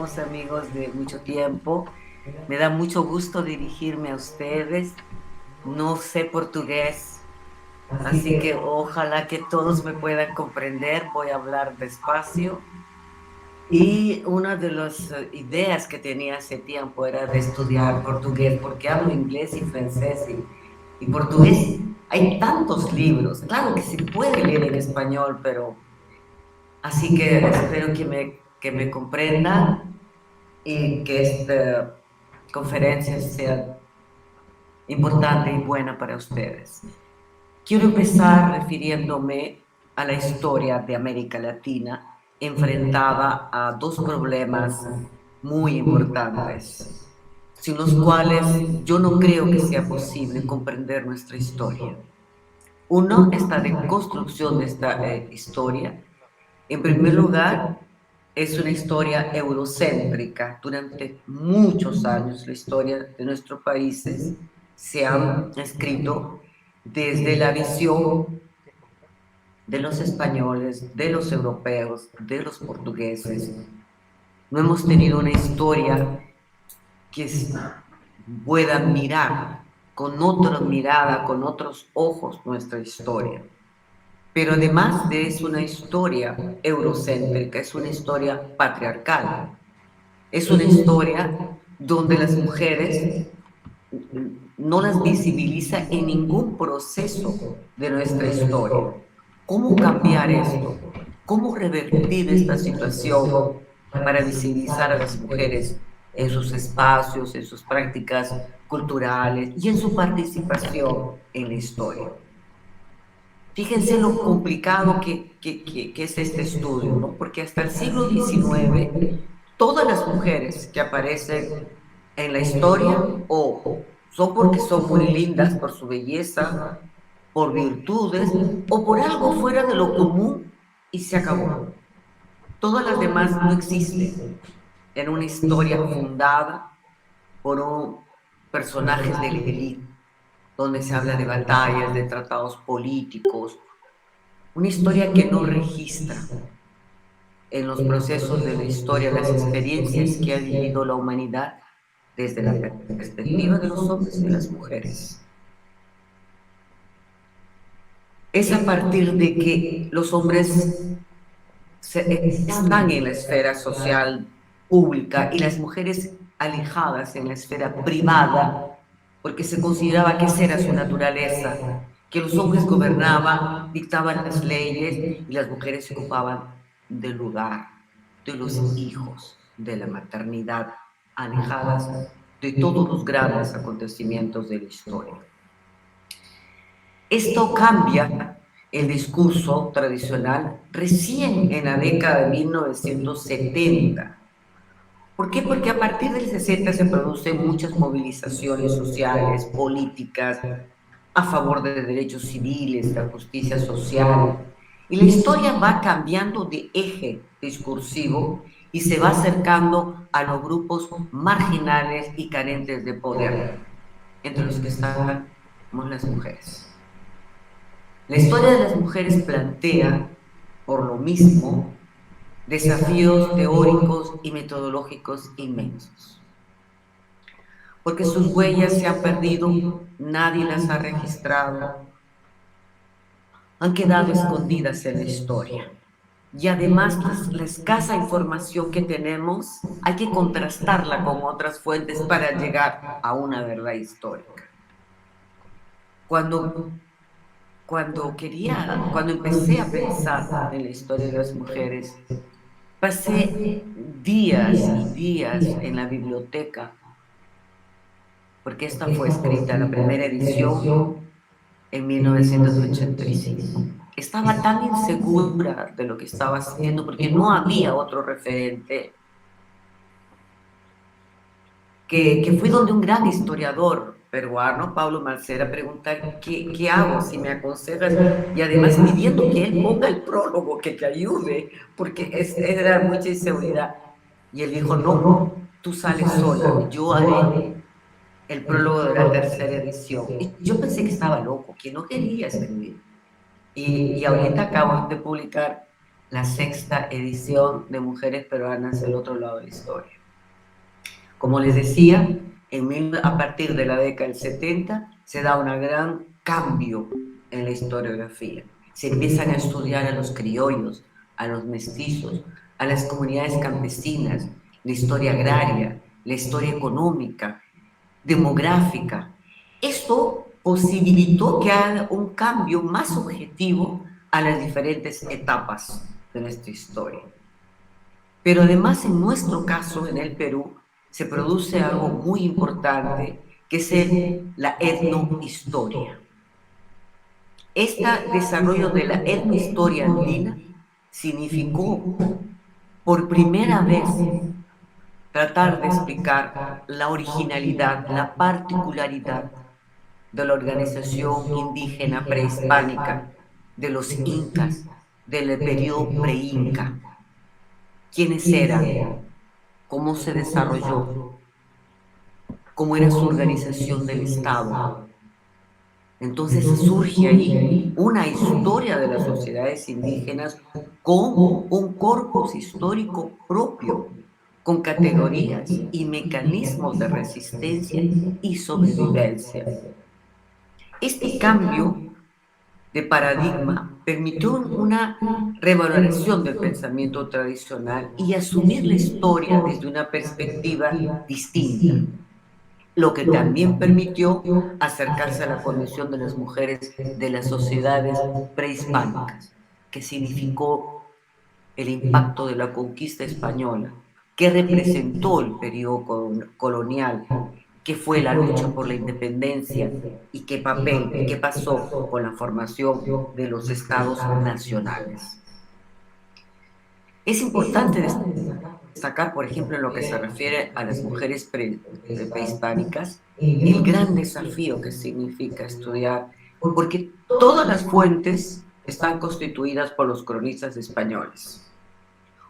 Amigos de mucho tiempo. Me da mucho gusto dirigirme a ustedes. No sé portugués, así que ojalá que todos me puedan comprender. Voy a hablar despacio. Y una de las ideas que tenía hace tiempo era de estudiar portugués, porque hablo inglés y francés y portugués. Hay tantos libros. Claro que se puede leer en español, pero así que espero que me comprendan y que esta conferencia sea importante y buena para ustedes. Quiero empezar refiriéndome a la historia de América Latina enfrentada a dos problemas muy importantes, sin los cuales yo no creo que sea posible comprender nuestra historia. Uno está de construcción de esta historia. En primer lugar, es una historia eurocéntrica. Durante muchos años la historia de nuestros países se han escrito desde la visión de los españoles, de los europeos, de los portugueses. No hemos tenido una historia que pueda mirar con otra mirada, con otros ojos nuestra historia. Pero además de es una historia eurocéntrica, es una historia patriarcal, es una historia donde las mujeres no las visibiliza en ningún proceso de nuestra historia. ¿Cómo cambiar esto? ¿Cómo revertir esta situación para visibilizar a las mujeres en sus espacios, en sus prácticas culturales y en su participación en la historia? Fíjense lo complicado que es este estudio, ¿no? Porque hasta el siglo XIX, todas las mujeres que aparecen en la historia o son porque son muy lindas por su belleza, por virtudes o por algo fuera de lo común y se acabó. Todas las demás no existen en una historia fundada por un personajes de la élite, donde se habla de batallas, de tratados políticos, una historia que no registra en los procesos de la historia las experiencias que ha vivido la humanidad desde la perspectiva de los hombres y de las mujeres. Es a partir de que los hombres están en la esfera social pública y las mujeres alejadas en la esfera privada, porque se consideraba que esa era su naturaleza, que los hombres gobernaban, dictaban las leyes y las mujeres se ocupaban del lugar, de los hijos, de la maternidad, alejadas de todos los grandes acontecimientos de la historia. Esto cambia el discurso tradicional recién en la década de 1970. ¿Por qué? Porque a partir del 60 se producen muchas movilizaciones sociales, políticas, a favor de derechos civiles, de justicia social. Y la historia va cambiando de eje discursivo y se va acercando a los grupos marginales y carentes de poder, entre los que estamos las mujeres. La historia de las mujeres plantea, por lo mismo, desafíos teóricos y metodológicos inmensos, porque sus huellas se han perdido, nadie las ha registrado, han quedado escondidas en la historia. Y además la escasa información que tenemos hay que contrastarla con otras fuentes para llegar a una verdad histórica. Cuando cuando empecé a pensar en la historia de las mujeres, pasé días y días en la biblioteca, porque esta fue escrita, la primera edición, en 1985. Estaba tan insegura de lo que estaba haciendo porque no había otro referente que fui donde un gran historiador peruano, Pablo Malcera, a preguntar qué hago, si me aconsejas, y además pidiendo que él ponga el prólogo, que te ayude, porque era mucha inseguridad. Y él dijo, no, tú sales sola, yo haré el prólogo de la tercera edición. Y yo pensé que estaba loco, que no quería escribir. Y ahorita acabo de publicar la sexta edición de Mujeres Peruanas, el otro lado de la historia. Como les decía, a partir de la década del 70 se da un gran cambio en la historiografía. Se empiezan a estudiar a los criollos, a los mestizos, a las comunidades campesinas, la historia agraria, la historia económica, demográfica. Esto posibilitó que haya un cambio más objetivo a las diferentes etapas de nuestra historia. Pero además, en nuestro caso, en el Perú, se produce algo muy importante, que es la etnohistoria. Este desarrollo de la etnohistoria andina significó por primera vez tratar de explicar la originalidad, la particularidad de la organización indígena prehispánica, de los incas, del periodo pre-inca. ¿Quiénes eran? ¿Cómo se desarrolló? ¿Cómo era su organización del Estado? Entonces surge ahí una historia de las sociedades indígenas con un corpus histórico propio, con categorías y mecanismos de resistencia y sobrevivencia. Este cambio de paradigma permitió una revaloración del pensamiento tradicional y asumir la historia desde una perspectiva distinta, lo que también permitió acercarse a la condición de las mujeres de las sociedades prehispánicas, que significó el impacto de la conquista española, que representó el periodo colonial, que fue la lucha por la independencia y qué papel y qué pasó con la formación de los estados nacionales. Es importante destacar, por ejemplo, en lo que se refiere a las mujeres prehispánicas, el gran desafío que significa estudiar, porque todas las fuentes están constituidas por los cronistas españoles,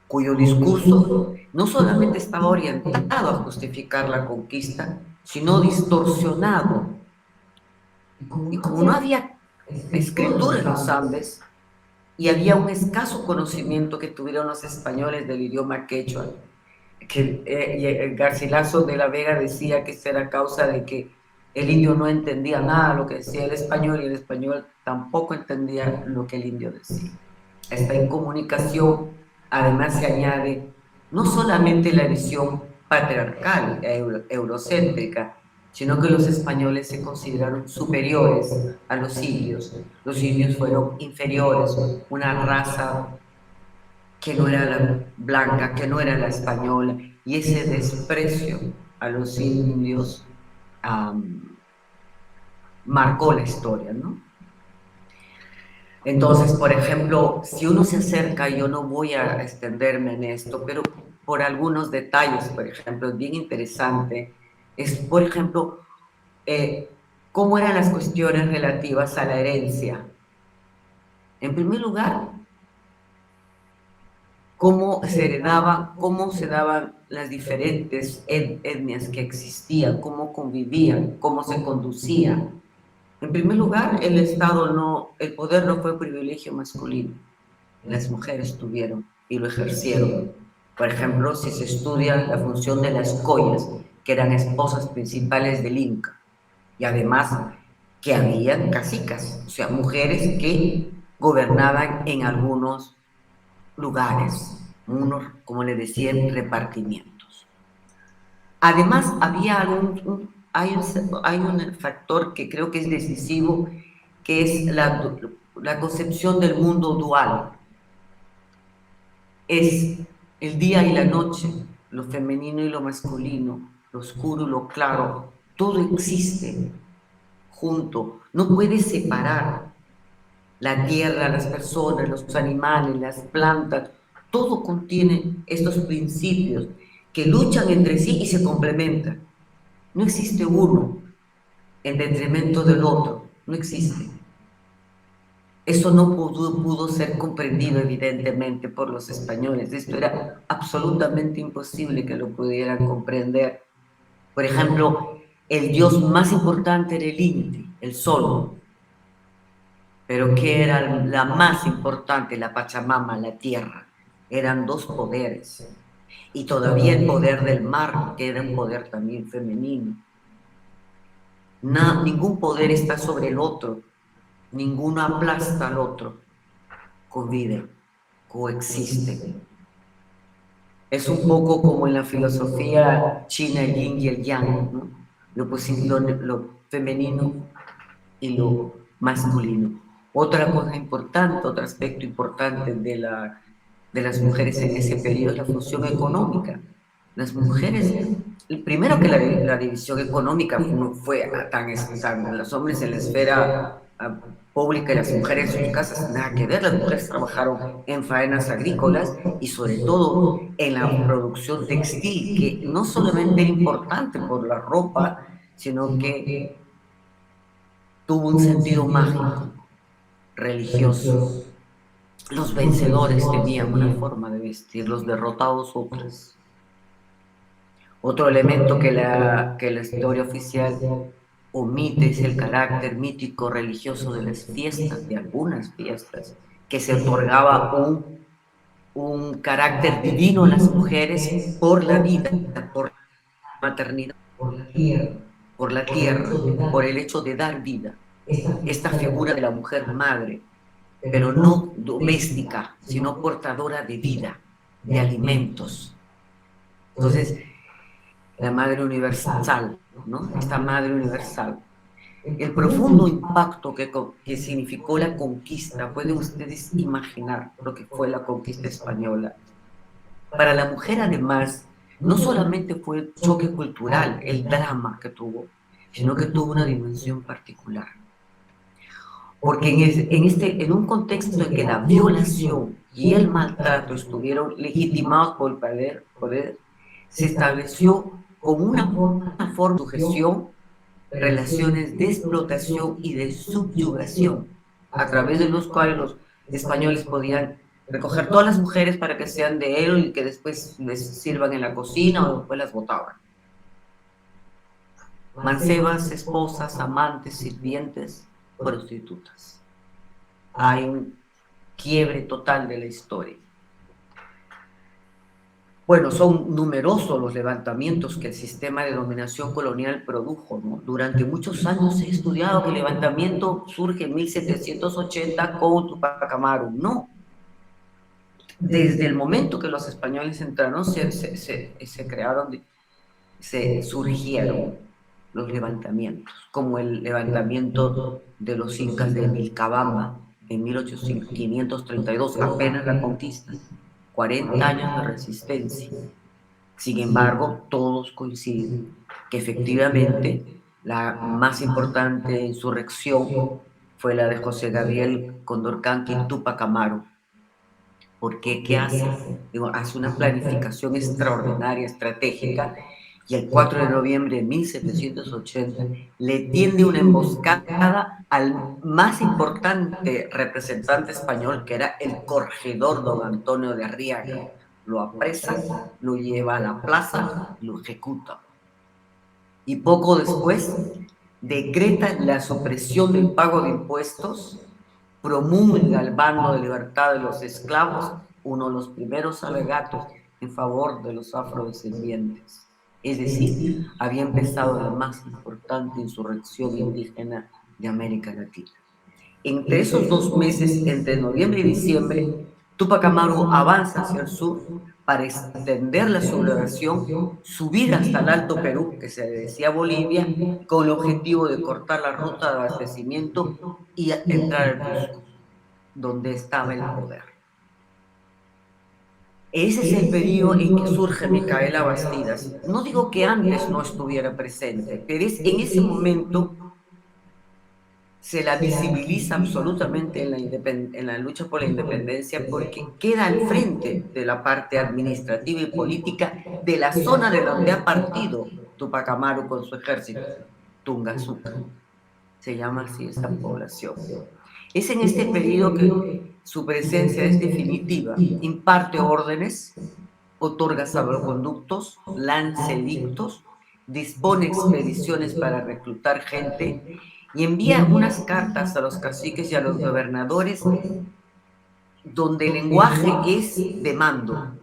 cuyo discurso no solamente estaba orientado a justificar la conquista, sino distorsionado. Y como no había escritura en los Andes y había un escaso conocimiento que tuvieron los españoles del idioma quechua, que Garcilaso de la Vega decía que esto era causa de que el indio no entendía nada de lo que decía el español y el español tampoco entendía lo que el indio decía. A esta incomunicación además se añade no solamente la visión patriarcal, eurocéntrica, sino que los españoles se consideraron superiores a los indios. Los indios fueron inferiores, una raza que no era la blanca, que no era la española, y ese desprecio a los indios marcó la historia, ¿no? Entonces, por ejemplo, si uno se acerca, yo no voy a extenderme en esto, pero por algunos detalles, por ejemplo, bien interesante, es, por ejemplo, cómo eran las cuestiones relativas a la herencia. En primer lugar, cómo se heredaba, cómo se daban las diferentes etnias que existían, cómo convivían, cómo se conducían. En primer lugar, el poder no fue privilegio masculino. Las mujeres tuvieron y lo ejercieron. Por ejemplo, si se estudia la función de las collas, que eran esposas principales del Inca, y además que habían cacicas, o sea, mujeres que gobernaban en algunos lugares, unos, como le decían, repartimientos. Además, hay un factor que creo que es decisivo, que es la concepción del mundo dual. Es el día y la noche, lo femenino y lo masculino, lo oscuro y lo claro, todo existe junto, no puedes separar la tierra, las personas, los animales, las plantas, todo contiene estos principios que luchan entre sí y se complementan. No existe uno en detrimento del otro, no existe. Eso no pudo ser comprendido evidentemente por los españoles. Esto era absolutamente imposible que lo pudieran comprender. Por ejemplo, el dios más importante era el Inti, el sol. Pero ¿qué era la más importante? La Pachamama, la tierra. Eran dos poderes. Y todavía el poder del mar, que era un poder también femenino. Ningún poder está sobre el otro, ninguno aplasta al otro. Conviven, coexisten. Es un poco como en la filosofía china el yin y el yang, ¿no? Lo femenino y lo masculino. Otra cosa importante, otro aspecto importante de las mujeres en ese periodo es la función económica. Las mujeres, primero que la división económica no fue tan los hombres en la esfera pública y las mujeres en sus casas, nada que ver. Las mujeres trabajaron en faenas agrícolas y sobre todo en la producción textil, que no solamente era importante por la ropa, sino que tuvo un sentido mágico, religioso. Los vencedores tenían una forma de vestir, los derrotados otras. Otro elemento que la historia oficial omite es el carácter mítico religioso de las fiestas, de algunas fiestas, que se otorgaba un carácter divino a las mujeres por la vida, por la maternidad, por la tierra, por el hecho de dar vida. Esta figura de la mujer madre, pero no doméstica, sino portadora de vida, de alimentos. Entonces, la madre universal, ¿no? Esta madre universal. El profundo impacto que significó la conquista, pueden ustedes imaginar lo que fue la conquista española. Para la mujer, además, no solamente fue el choque cultural, el drama que tuvo, sino que tuvo una dimensión particular. Porque en un contexto en que la violación y el maltrato estuvieron legitimados por el poder, se estableció como una forma de sujeción relaciones de explotación y de subyugación, a través de los cuales los españoles podían recoger todas las mujeres para que sean de él y que después les sirvan en la cocina o después las botaban. Mancebas, esposas, amantes, sirvientes, prostitutas. Hay un quiebre total de la historia. Bueno, son numerosos los levantamientos que el sistema de dominación colonial produjo, ¿no? Durante muchos años se ha estudiado que el levantamiento surge en 1780 con Tupac Amaru. No. Desde el momento que los españoles entraron, se crearon, se surgieron los levantamientos, como el levantamiento de los incas de Vilcabamba en 1532, apenas la conquista. 40 años de resistencia. Sin embargo, todos coinciden que efectivamente la más importante insurrección fue la de José Gabriel Condorcanqui y Túpac Amaru. Porque, ¿qué hace? Digo, hace una planificación extraordinaria, estratégica, y el 4 de noviembre de 1780 le tiende una emboscada al más importante representante español, que era el corregidor don Antonio de Arriaga. Lo apresa, lo lleva a la plaza, lo ejecuta. Y poco después decreta la supresión del pago de impuestos, promulga el bando de libertad de los esclavos, uno de los primeros alegatos en favor de los afrodescendientes. Es decir, había empezado la más importante insurrección indígena de América Latina. Entre esos 2 meses, entre noviembre y diciembre, Túpac Amaru avanza hacia el sur para extender la sublevación, subir hasta el Alto Perú, que se decía Bolivia, con el objetivo de cortar la ruta de abastecimiento y entrar al Cusco, donde estaba el poder. Ese es el periodo en que surge Micaela Bastidas. No digo que antes no estuviera presente, pero es en ese momento se la visibiliza absolutamente en la lucha por la independencia, porque queda al frente de la parte administrativa y política de la zona de donde ha partido Túpac Amaru con su ejército, Tungazuca. Se llama así esta población. Es en este periodo que su presencia es definitiva, imparte órdenes, otorga salvoconductos, lanza edictos, dispone expediciones para reclutar gente y envía unas cartas a los caciques y a los gobernadores donde el lenguaje es de mando.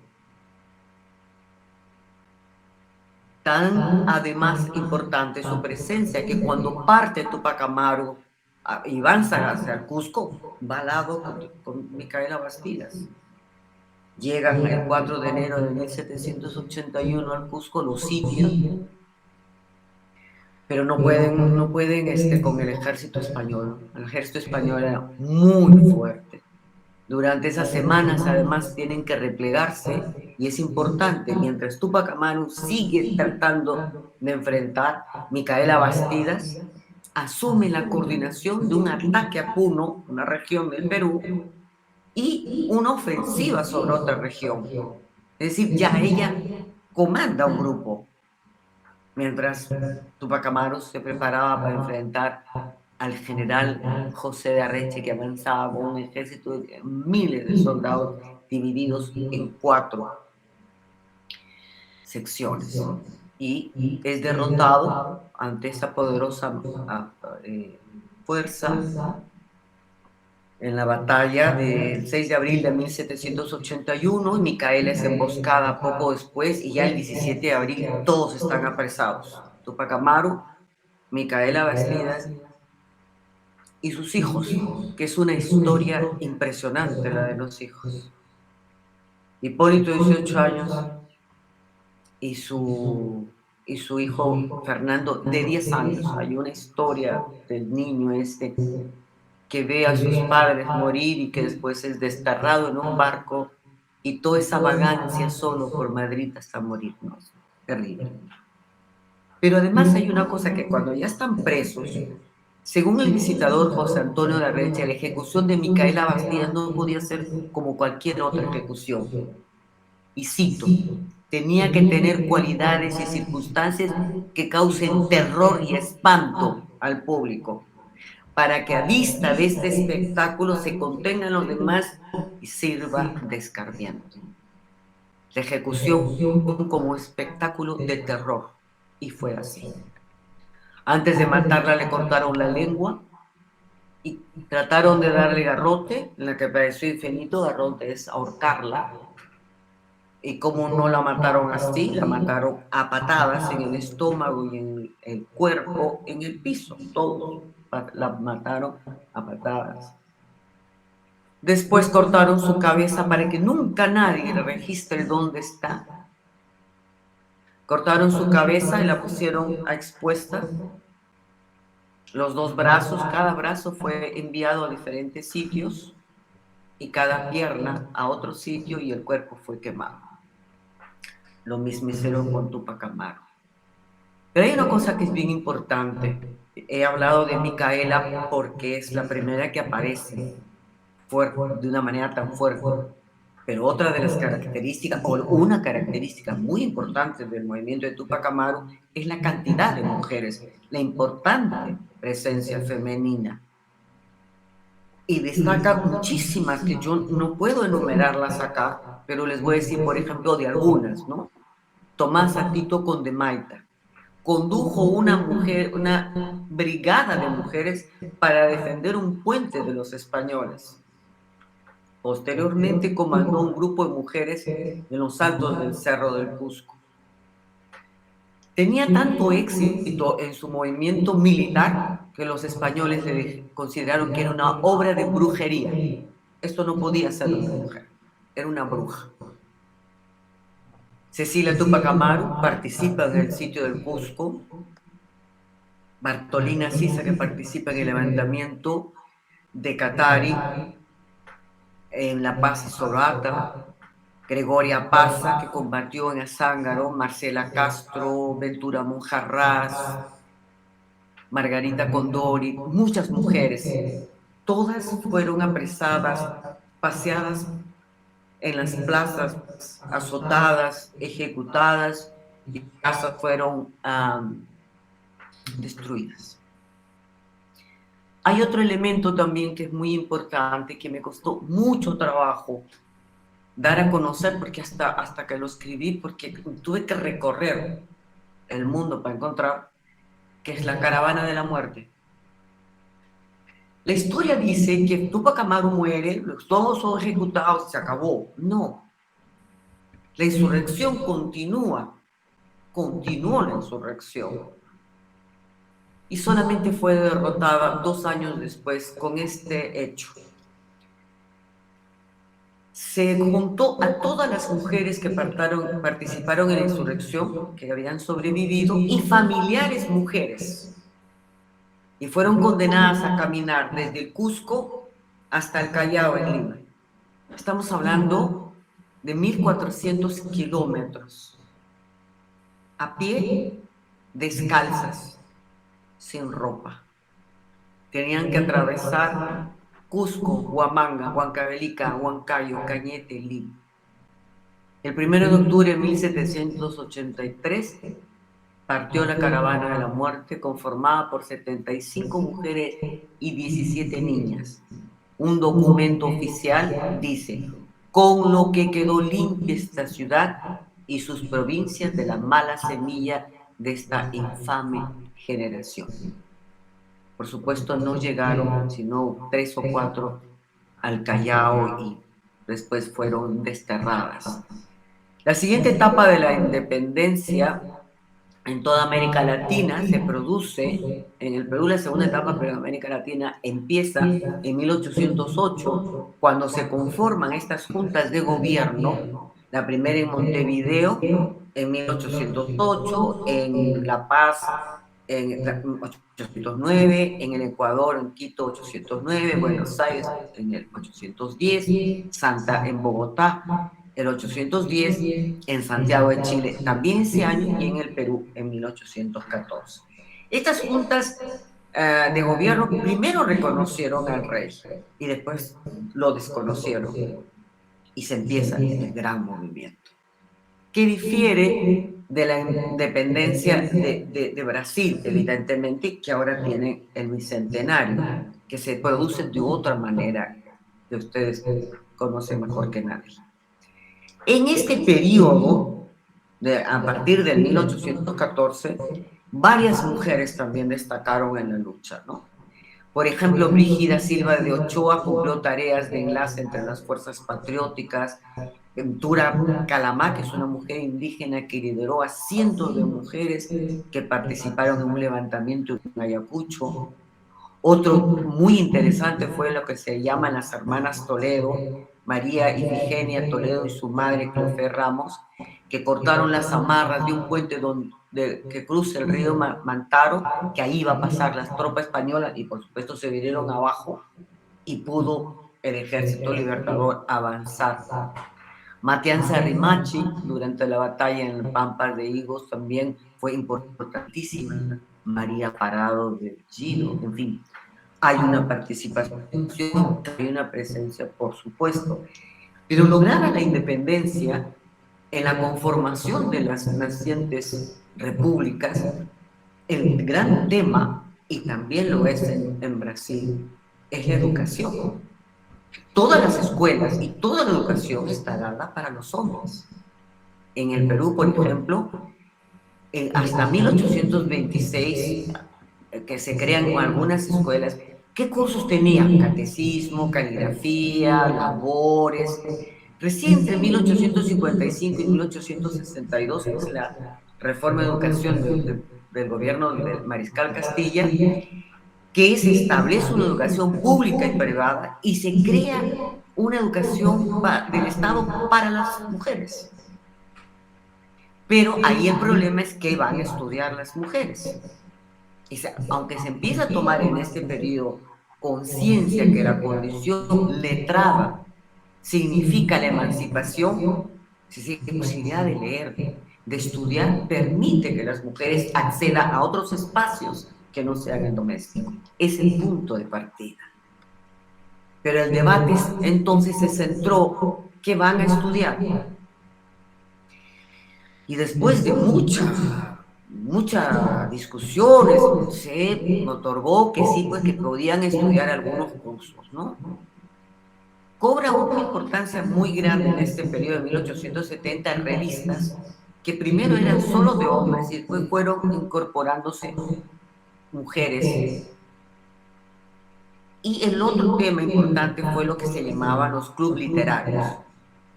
Tan además importante su presencia que cuando parte Tupac Amaru y van hacia el Cusco, va al lado con Micaela Bastidas. Llegan el 4 de enero de 1781 al Cusco, lo sitian, pero no pueden con el ejército español. El ejército español era muy fuerte. Durante esas semanas, además, tienen que replegarse y es importante, mientras Tupac Amaru sigue tratando de enfrentar, Micaela Bastidas asume la coordinación de un ataque a Puno, una región del Perú, y una ofensiva sobre otra región. Es decir, ya ella comanda un grupo, mientras Tupac Amaru se preparaba para enfrentar al general José de Arreche, que avanzaba con un ejército de miles de soldados divididos en 4 secciones. Y es derrotado ante esa poderosa fuerza en la batalla del 6 de abril de 1781, y Micaela es emboscada poco después, y ya el 17 de abril todos están apresados. Tupac Amaru, Micaela Bastidas y sus hijos, que es una historia impresionante la de los hijos. Hipólito, 18 años, y su hijo Fernando, de 10 años. Hay una historia del niño que ve a sus padres morir y que después es desterrado en un barco y toda esa vagancia solo por Madrid hasta morir. No, es terrible. Pero además hay una cosa que cuando ya están presos, según el visitador José Antonio de Arrecha, la ejecución de Micaela Bastidas no podía ser como cualquier otra ejecución. Y cito, tenía que tener cualidades y circunstancias que causen terror y espanto al público, para que a vista de este espectáculo se contengan los demás y sirva de escarmiento. La ejecución como espectáculo de terror, y fue así. Antes de matarla le cortaron la lengua y trataron de darle garrote, en la que pareció infinito. Garrote es ahorcarla. Y como no la mataron así, la mataron a patadas en el estómago y en el cuerpo, en el piso, todos la mataron a patadas. Después cortaron su cabeza para que nunca nadie le registre dónde está. Cortaron su cabeza y la pusieron a expuesta. Los 2 brazos, cada brazo fue enviado a diferentes sitios y cada pierna a otro sitio, y el cuerpo fue quemado. Lo mismo hicieron con Tupac Amaru. Pero hay una cosa que es bien importante. He hablado de Micaela porque es la primera que aparece de una manera tan fuerte. Pero otra de las características, o una característica muy importante del movimiento de Tupac Amaru, es la cantidad de mujeres, la importante presencia femenina. Y destaca muchísimas que yo no puedo enumerarlas acá, pero les voy a decir, por ejemplo, de algunas, ¿no? Tomasa Tito Condemaita condujo una brigada de mujeres para defender un puente de los españoles. Posteriormente comandó un grupo de mujeres en los altos del Cerro del Cusco. Tenía tanto éxito en su movimiento militar que los españoles le consideraron que era una obra de brujería. Esto no podía ser una mujer, era una bruja. Cecilia Tupac Amaru participa en el sitio del Cusco. Bartolina Sisa, que participa en el levantamiento de Catari, en La Paz y Sorata. Gregoria Paza, que combatió en Azángaro. Marcela Castro, Ventura Monjarrás, Margarita Condori, muchas mujeres. Todas fueron apresadas, paseadas en las plazas, azotadas, ejecutadas, y casas fueron destruidas. Hay otro elemento también que es muy importante, que me costó mucho trabajo dar a conocer, porque hasta que lo escribí, porque tuve que recorrer el mundo para encontrar, que es la caravana de la muerte. La historia dice que Tupac Amaru muere, todos son ejecutados y se acabó. No, la insurrección continuó la insurrección y solamente fue derrotada 2 años después con este hecho. Se juntó a todas las mujeres que participaron en la insurrección, que habían sobrevivido, y familiares mujeres, y fueron condenadas a caminar desde el Cusco hasta el Callao en Lima. Estamos hablando de 1.400 kilómetros a pie, descalzas, sin ropa. Tenían que atravesar Cusco, Huamanga, Huancavelica, Huancayo, Cañete, Lima. El 1 de octubre de 1783 partió la caravana de la muerte conformada por 75 mujeres y 17 niñas. Un documento oficial dice: con lo que quedó limpia esta ciudad y sus provincias de la mala semilla de esta infame generación. Por supuesto, no llegaron sino 3 o 4 al Callao y después fueron desterradas. La siguiente etapa de la independencia en toda América Latina se produce, en el Perú la segunda etapa, pero en América Latina empieza en 1808, cuando se conforman estas juntas de gobierno, la primera en Montevideo en 1808, en La Paz en 1809, en el Ecuador, en Quito, 809, Buenos Aires en el 810, Santa en Bogotá el 810, en Santiago de Chile también ese año y en el Perú en 1814. Estas juntas de gobierno primero reconocieron al rey y después lo desconocieron y se empieza el gran movimiento, que difiere de la independencia de Brasil, evidentemente, que ahora tiene el bicentenario, que se produce de otra manera, que ustedes conocen mejor que nadie. En este periodo, a partir del 1814, varias mujeres también destacaron en la lucha, ¿no? Por ejemplo, Brígida Silva de Ochoa cumplió tareas de enlace entre las fuerzas patrióticas. Ventura Calamá, que es una mujer indígena que lideró a cientos de mujeres que participaron en un levantamiento en Ayacucho. Otro muy interesante fue lo que se llaman las hermanas Toledo, María Ifigenia Toledo y su madre Clofe Ramos, que cortaron las amarras de un puente que cruza el río Mantaro, que ahí iba a pasar las tropas españolas y por supuesto se vinieron abajo y pudo el ejército libertador avanzar. Matianza Rimachi, durante la batalla en el Pampas de Higos, también fue importantísima. María Parado de Gido, en fin, hay una participación, hay una presencia, por supuesto. Pero lograda la independencia, en la conformación de las nacientes repúblicas, el gran tema, y también lo es en Brasil, es la educación. Todas las escuelas y toda la educación está dada para los hombres. En el Perú, por ejemplo, hasta 1826, que se crean algunas escuelas, ¿qué cursos tenían? Catecismo, caligrafía, labores. Recién entre 1855 y 1862, que es la reforma de educación del gobierno del Mariscal Castilla, que se establece una educación pública y privada y se crea una educación del Estado para las mujeres. Pero ahí el problema es que van a estudiar las mujeres. Aunque se empieza a tomar en este periodo conciencia que la condición letrada significa la emancipación, si hay posibilidad de leer, de estudiar, permite que las mujeres accedan a otros espacios que no sean el doméstico. Es el punto de partida. Pero el debate entonces se centró que van a estudiar. Y después de muchas discusiones, se otorgó que sí, pues que podían estudiar algunos cursos, ¿no? Cobra una importancia muy grande en este periodo de 1870 revistas que primero eran solo de hombres y después fueron incorporándose mujeres. Y el otro tema importante fue lo que se llamaban los clubes literarios,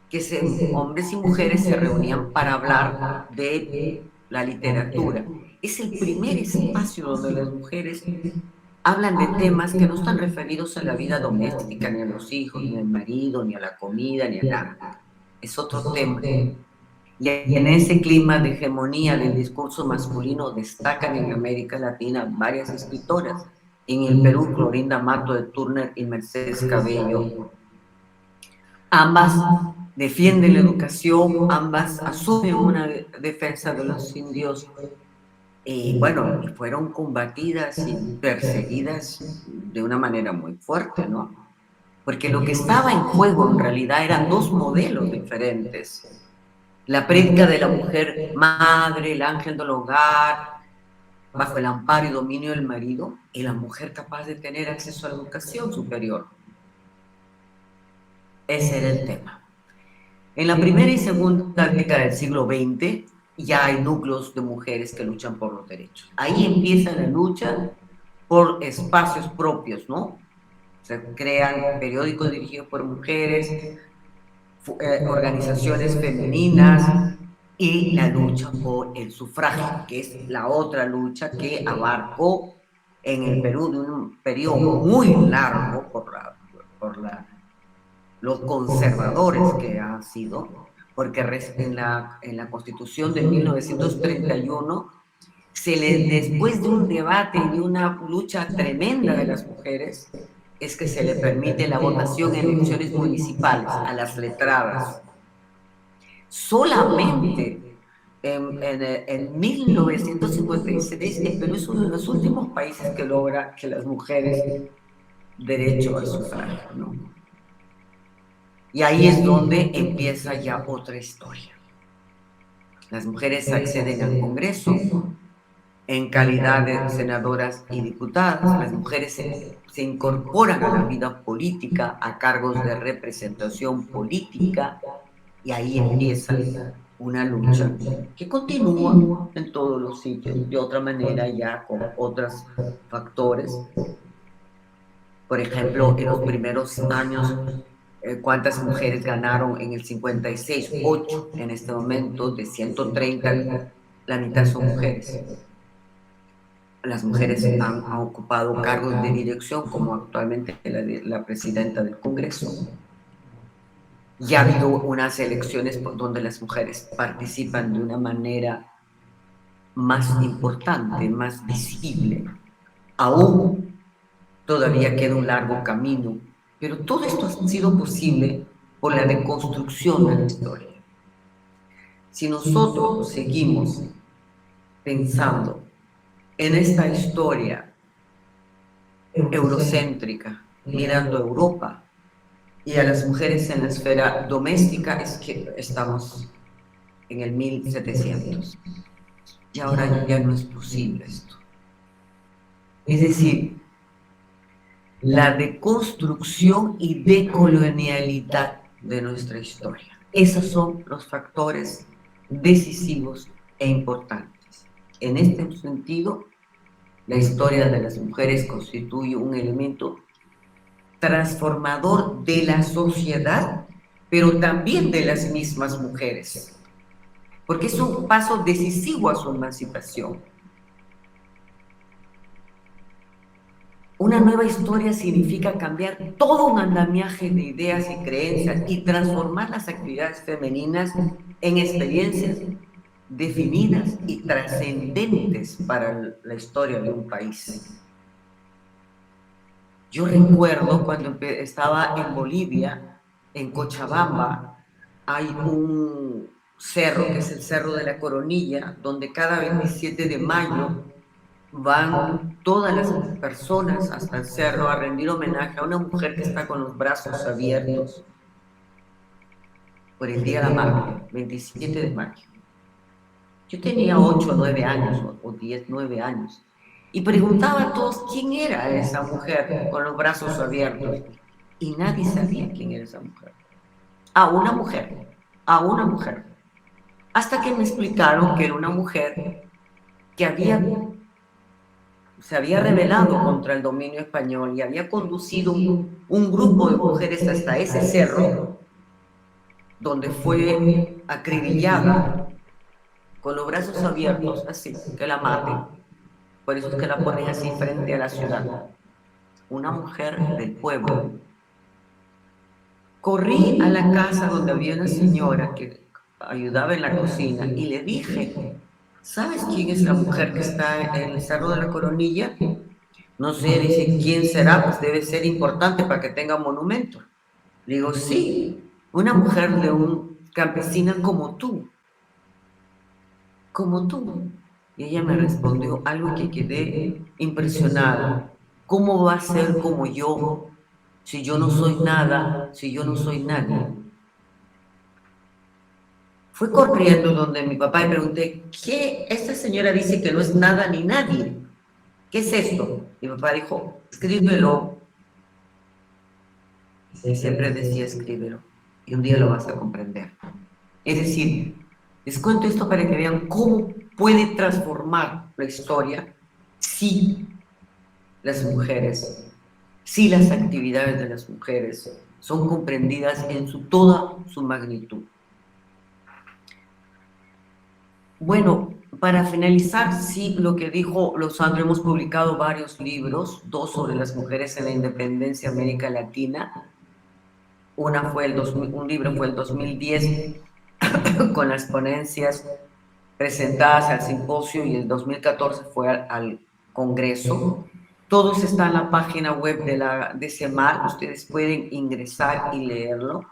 que hombres y mujeres se reunían para hablar de la literatura. Es el primer espacio donde las mujeres hablan de temas que no están referidos a la vida doméstica, ni a los hijos, ni al marido, ni a la comida, ni a nada. Es otro tema. Y en ese clima de hegemonía del discurso masculino destacan en América Latina varias escritoras. En el Perú, Florinda Mato de Turner y Mercedes Cabello. Ambas defienden la educación, ambas asumen una defensa de los indios y bueno, y fueron combatidas y perseguidas de una manera muy fuerte, ¿no? Porque lo que estaba en juego en realidad eran dos modelos diferentes. La prédica de la mujer madre, el ángel del hogar, bajo el amparo y dominio del marido, y la mujer capaz de tener acceso a la educación superior. Ese era el tema. En la primera y segunda década del siglo XX ya hay núcleos de mujeres que luchan por los derechos. Ahí empieza la lucha por espacios propios, ¿no? Se crean periódicos dirigidos por mujeres, organizaciones femeninas y la lucha por el sufragio, que es la otra lucha que abarcó en el Perú de un periodo muy largo por los conservadores que han sido, porque en la Constitución de 1931 después de un debate y de una lucha tremenda de las mujeres, es que se le permite la votación en elecciones municipales a las letradas. Solamente en 1956, el Perú es uno de los últimos países que logra que las mujeres derecho al sufragio, ¿no? Y ahí es donde empieza ya otra historia. Las mujeres acceden al Congreso en calidad de senadoras y diputadas. Las mujeres se incorporan a la vida política, a cargos de representación política, y ahí empieza una lucha que continúa en todos los sitios, de otra manera ya con otros factores. Por ejemplo, en los primeros años, ¿cuántas mujeres ganaron en el 56? 8. En este momento, de 130, la mitad son mujeres. Las mujeres han ocupado cargos de dirección, como actualmente la presidenta del Congreso. Ya ha habido unas elecciones donde las mujeres participan de una manera más importante, más visible. Aún todavía queda un largo camino, pero todo esto ha sido posible por la deconstrucción de la historia. Si nosotros seguimos pensando en esta historia eurocéntrica, mirando a Europa y a las mujeres en la esfera doméstica, es que estamos en el 1700. Y ahora ya no es posible esto. Es decir, la deconstrucción y decolonialidad de nuestra historia. Esos son los factores decisivos e importantes. En este sentido, la historia de las mujeres constituye un elemento transformador de la sociedad, pero también de las mismas mujeres, porque es un paso decisivo a su emancipación. Una nueva historia significa cambiar todo un andamiaje de ideas y creencias y transformar las actividades femeninas en experiencias definidas y trascendentes para la historia de un país. Yo recuerdo cuando estaba en Bolivia, en Cochabamba, hay un cerro que es el Cerro de la Coronilla, donde cada 27 de mayo van todas las personas hasta el cerro a rendir homenaje a una mujer que está con los brazos abiertos por el Día de la Madre, 27 de mayo. Yo tenía 8 o 9 años, o 10, 9 años, y preguntaba a todos quién era esa mujer con los brazos abiertos, y nadie sabía quién era esa mujer. A una mujer, a una mujer. Hasta que me explicaron que era una mujer que había se había rebelado contra el dominio español y había conducido un grupo de mujeres hasta ese cerro, donde fue acribillada con los brazos abiertos, así, que la maten. Por eso es que la ponen así frente a la ciudad. Una mujer del pueblo. Corrí a la casa donde había una señora que ayudaba en la cocina y le dije, ¿sabes quién es la mujer que está en el Cerro de la Coronilla? No sé, dice, ¿quién será? Pues debe ser importante para que tenga un monumento. Le digo, sí, una mujer de un campesina como tú, como tú. Y ella me respondió algo que quedé impresionada. ¿Cómo va a ser como yo si yo no soy nada, si yo no soy nadie? Fui corriendo donde mi papá y pregunté, ¿qué? Esta señora dice que no es nada ni nadie. ¿Qué es esto? Mi papá dijo, escríbelo. Y siempre decía, escríbelo. Y un día lo vas a comprender. Es decir, les cuento esto para que vean cómo puede transformar la historia si las mujeres, si las actividades de las mujeres son comprendidas en toda su magnitud. Bueno, para finalizar, sí, lo que dijo Lozano, hemos publicado varios libros, dos sobre las mujeres en la independencia de América Latina. Un libro fue el 2010 con las ponencias presentadas al simposio y el 2014 fue al Congreso. Todos están en la página web de CEMAR, ustedes pueden ingresar y leerlo.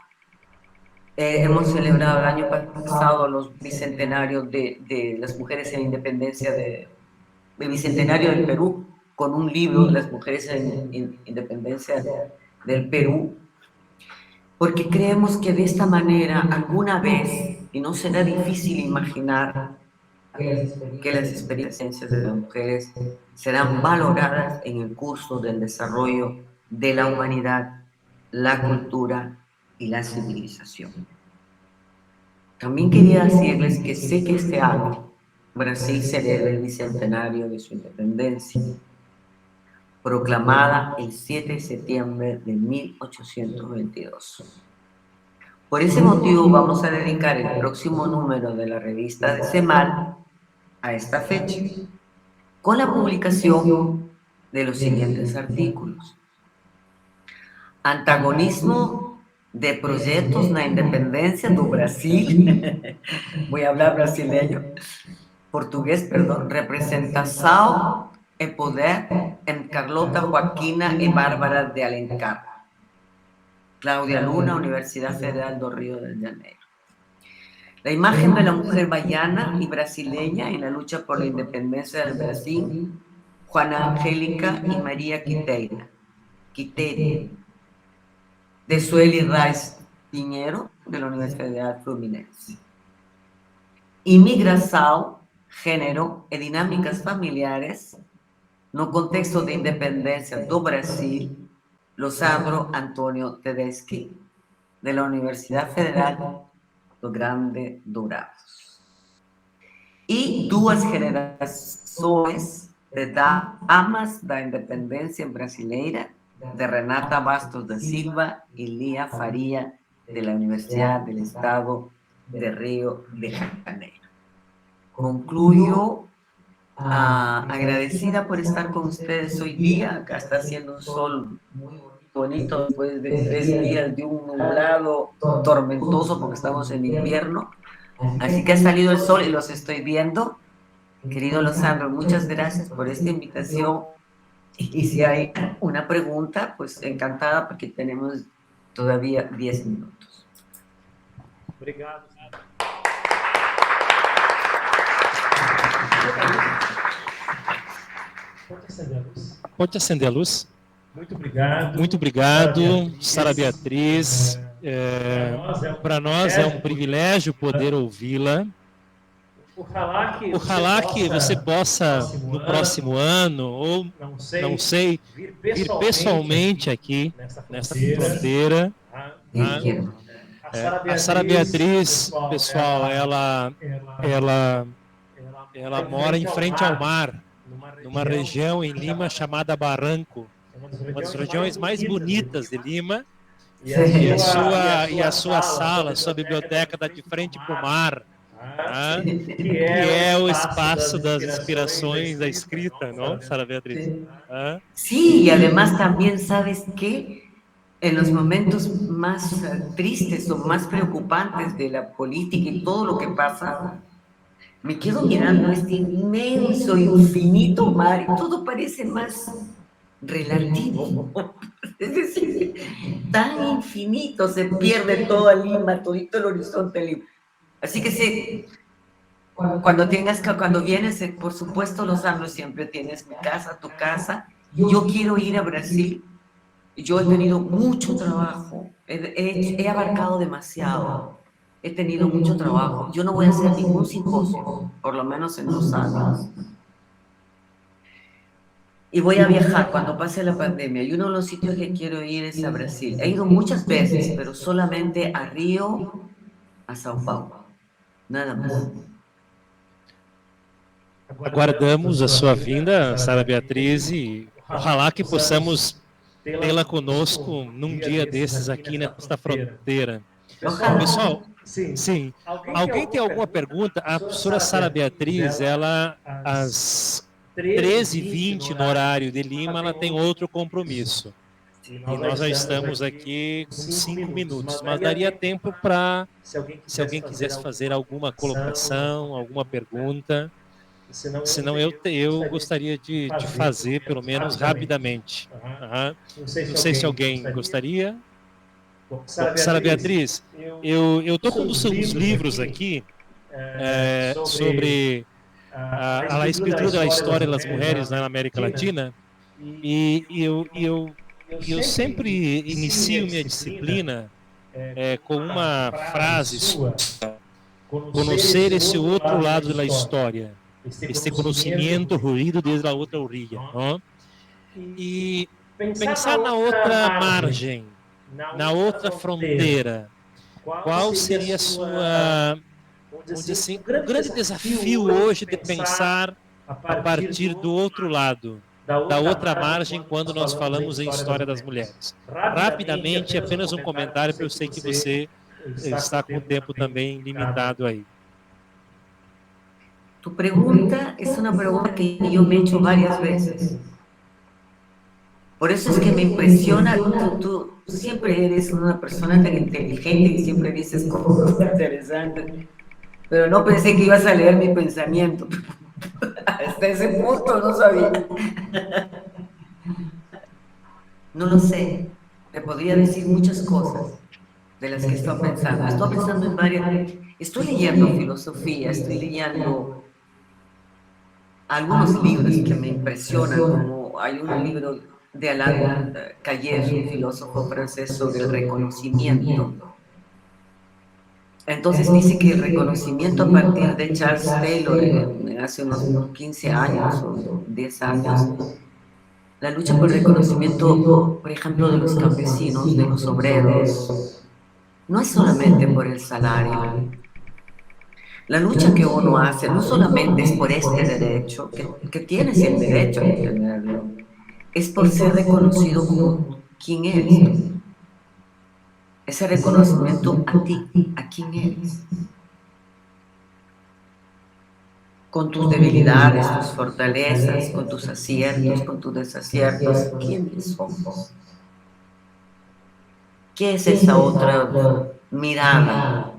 Hemos celebrado el año pasado los bicentenarios de las mujeres en la independencia el bicentenario del Perú, con un libro de las mujeres en independencia del Perú, porque creemos que de esta manera, alguna vez, y no será difícil imaginar, que las experiencias de las mujeres serán valoradas en el curso del desarrollo de la humanidad, la cultura y la civilización. También quería decirles que sé que este año Brasil celebra el bicentenario de su independencia, proclamada el 7 de septiembre de 1822. Por ese motivo vamos a dedicar el próximo número de la revista de CEMAL a esta fecha, con la publicación de los siguientes artículos. Antagonismo de proyectos na independencia do Brasil, voy a hablar brasileño, portugués, perdón, representação e poder en Carlota Joaquina y Bárbara de Alencar. Claudia Luna, Universidad Federal do Río de Janeiro. La imagen de la mujer baiana y brasileña en la lucha por la independencia del Brasil, Juana Angélica y María Quiteri, de Sueli Reis Pinheiro, de la Universidad Fluminense. Imigração, género e dinámicas familiares no contexto de independencia do Brasil, Losandro Antonio Tedeschi, de la Universidad Federal do Grande do Dourados. E duas generações de damas da independência brasileira, de Renata Bastos da Silva y Lía Faría, de la Universidad del Estado de Río de Janeiro. Concluyo agradecida por estar con ustedes hoy día. Acá está haciendo un sol muy bonito después de 3 días de un nublado tormentoso porque estamos en invierno. Así que ha salido el sol y los estoy viendo. Querido Lozano, muchas gracias por esta invitación. Y si hay una pregunta, pues encantada porque tenemos todavía 10 minutos. Obrigado. Pode acender a luz? Muito obrigado. Muito obrigado, Sara Beatriz. Para nós é um privilégio poder ouvi-la. Ojalá que você possa, no próximo ano, ou não sei, vir pessoalmente aqui nessa fronteira. A Sara Beatriz, pessoal, ela mora em frente ao mar, numa região em Lima chamada Barranco, uma das regiões mais bonitas de Lima, e a sua sala, sua biblioteca está de frente para o mar, tá? Que é o espaço das inspirações da escrita, ¿no, Sara Beatriz? ¿Ah? Sí, y además también, ¿sabes qué? En los momentos más tristes o más preocupantes de la política y todo lo que pasa, me quedo mirando este inmenso, infinito mar y todo parece más relativo. Es decir, tan infinito se pierde toda Lima, todito el horizonte de Lima. Así que sí, cuando vienes, por supuesto, los años siempre tienes mi casa, tu casa. Yo quiero ir a Brasil. Yo he tenido mucho trabajo, he abarcado demasiado, he tenido mucho trabajo. Yo no voy a hacer ningún simposio, por lo menos en 2 años. Y voy a viajar cuando pase la pandemia. Y uno de los sitios que quiero ir es a Brasil. He ido muchas veces, pero solamente a Río, a São Paulo. Nada más. Aguardamos a sua vinda, Sara Beatriz, e ojalá que possamos tê-la conosco num dia desses aqui nesta fronteira. Pessoal, sim, alguém tem alguma pergunta? A professora Sara Beatriz, ela às 13h20 no horário de Lima, ela tem outro compromisso. E nós já estamos aqui com 5 minutos, mas daria tempo para, se alguém quisesse fazer alguma colocação, alguma pergunta. Senão eu gostaria de fazer, pelo menos rapidamente. Não sei se alguém gostaria. Bom, Sara Beatriz, eu estou com os seus livros aqui sobre a escritura da história das mulheres na América Latina, e eu sempre inicio minha disciplina com uma frase sua: conhecer esse outro lado da história. Este conhecimento ruído desde a outra orilla, ¿no? E pensar na outra margem, na outra fronteira, qual seria a sua, vamos dizer assim, o grande desafio hoje de pensar a partir do outro lado, da outra margem, quando nós falamos em história das mulheres? Rapidamente, apenas um comentário, porque eu sei que você está com o tempo também limitado aí. Tu pregunta es una pregunta que yo me he hecho varias veces. Por eso es que me impresiona, tú siempre eres una persona tan inteligente y siempre dices cosas interesantes, pero no pensé que ibas a leer mi pensamiento. Hasta ese punto no sabía. No lo sé, te podría decir muchas cosas de las que estoy pensando en varias, estoy leyendo filosofía, estoy leyendo algunos libros que me impresionan, como hay un libro de Alain Cayet, un filósofo francés, sobre el reconocimiento. Entonces dice que el reconocimiento a partir de Charles Taylor, hace unos 15 años o 10 años, la lucha por el reconocimiento, por ejemplo, de los campesinos, de los obreros, no es solamente por el salario. La lucha que uno hace no solamente es por este derecho, que tienes el derecho de tenerlo, es por ser reconocido como quien eres. Ese reconocimiento a ti, a quién eres. Con tus debilidades, tus fortalezas, con tus aciertos, con tus desaciertos, ¿quiénes somos? ¿Qué es esa otra mirada?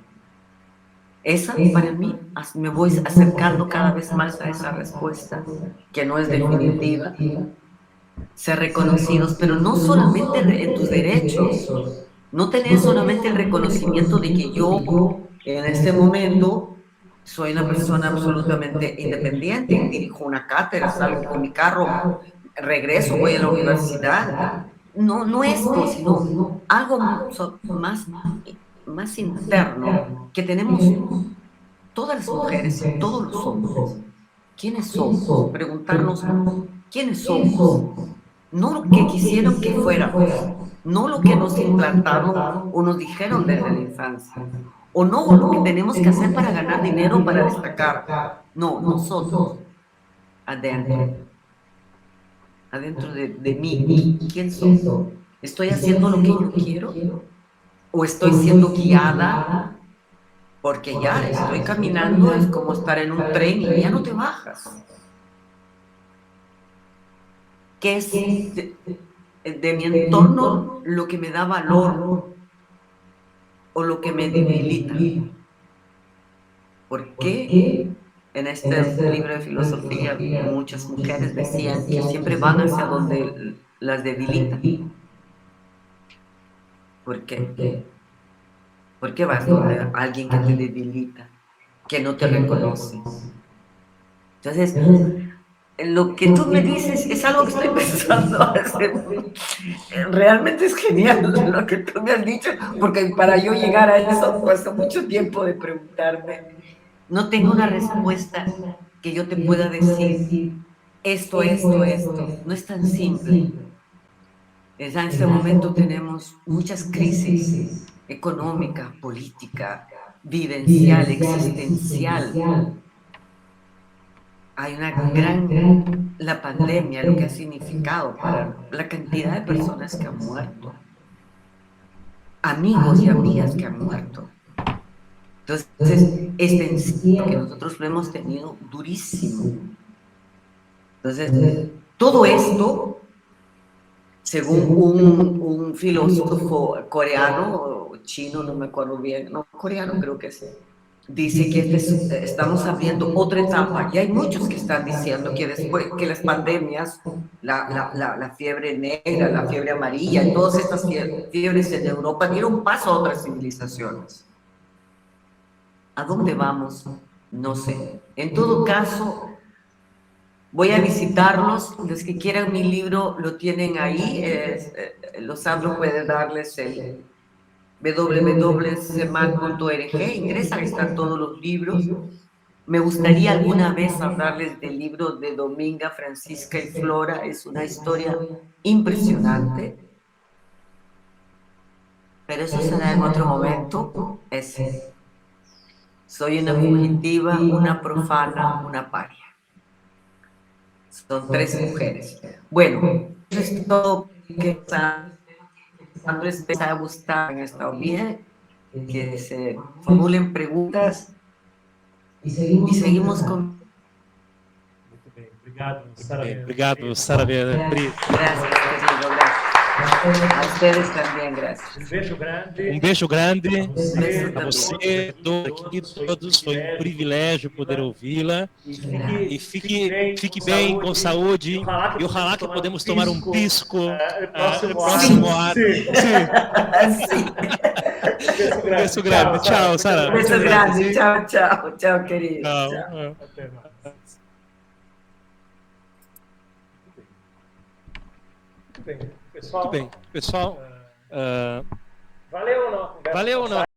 Esa, para mí, me voy acercando cada vez más a esa respuesta, que no es definitiva. Ser reconocidos, pero no solamente en tus derechos, no tener solamente el reconocimiento de que yo, en este momento, soy una persona absolutamente independiente, dirijo una cátedra, salgo con mi carro, regreso, voy a la universidad. No esto, sino algo más interno, que tenemos todas las mujeres y todos los hombres. ¿Quiénes somos? Preguntarnos, ¿quiénes somos? No lo que quisieron que fuéramos, no lo que nos implantaron o nos dijeron desde la infancia, o no lo que tenemos que hacer para ganar dinero, para destacar. No, nosotros. adentro, adentro de mí. ¿Quién soy? ¿Estoy haciendo lo que yo quiero? ¿O estoy siendo guiada? Porque ya estoy caminando, es como estar en un tren y ya no te bajas. ¿Qué es de mi entorno lo que me da valor o lo que me debilita? ¿Por qué en este libro de filosofía muchas mujeres decían que siempre van hacia donde las debilitan? ¿Por qué? ¿Por qué vas donde alguien que te debilita, que no te reconoce? Entonces, lo que tú me dices es algo que estoy pensando realmente es genial lo que tú me has dicho, porque para yo llegar a eso pasó mucho tiempo de preguntarme. No tengo una respuesta que yo te pueda decir esto, esto, esto. No es tan simple. En este momento tenemos muchas crisis económica, política, vivencial, existencial. Hay una gran, la pandemia, lo que ha significado para la cantidad de personas que han muerto, amigos y amigas que han muerto. Entonces, este encierro que nosotros lo hemos tenido durísimo. Entonces, todo esto, según un filósofo coreano o chino, no me acuerdo bien, no, coreano creo que es, dice que estamos abriendo otra etapa, y hay muchos que están diciendo que después que las pandemias, la fiebre negra, la fiebre amarilla, y todas estas fiebres en Europa dieron paso a otras civilizaciones. ¿A dónde vamos? No sé. En todo caso, voy a visitarlos. Los que quieran mi libro lo tienen ahí. Los Abro puede darles el www.seman.org. Ingresan, están todos los libros. Me gustaría alguna vez hablarles del libro de Dominga, Francisca y Flora. Es una historia impresionante. Pero eso será en otro momento. Soy una fugitiva, una profana, una paria. Son 3 mujeres. Bueno, eso es todo que les ha gustado en esta bien, que se formulen preguntas y seguimos con... Muito bem, obrigado, Sara. Obrigado, Sara Beatriz. Gracias, querido, gracias. A ustedes también, gracias. Beijo grande. Beijo grande A a você, todos. Foi um privilégio poder ouvi-la. E fique bem, com saúde. E ojalá que podemos tomar um pisco no próximo ano. Sí. Um beijo grande. Tchau, Sara. Un beso grande. Chao, chao, chao, querido. Tchau. Chao. Até mais. Muito bem, pessoal. Muito bem, pessoal. Valeu ou não? Valeu ou não?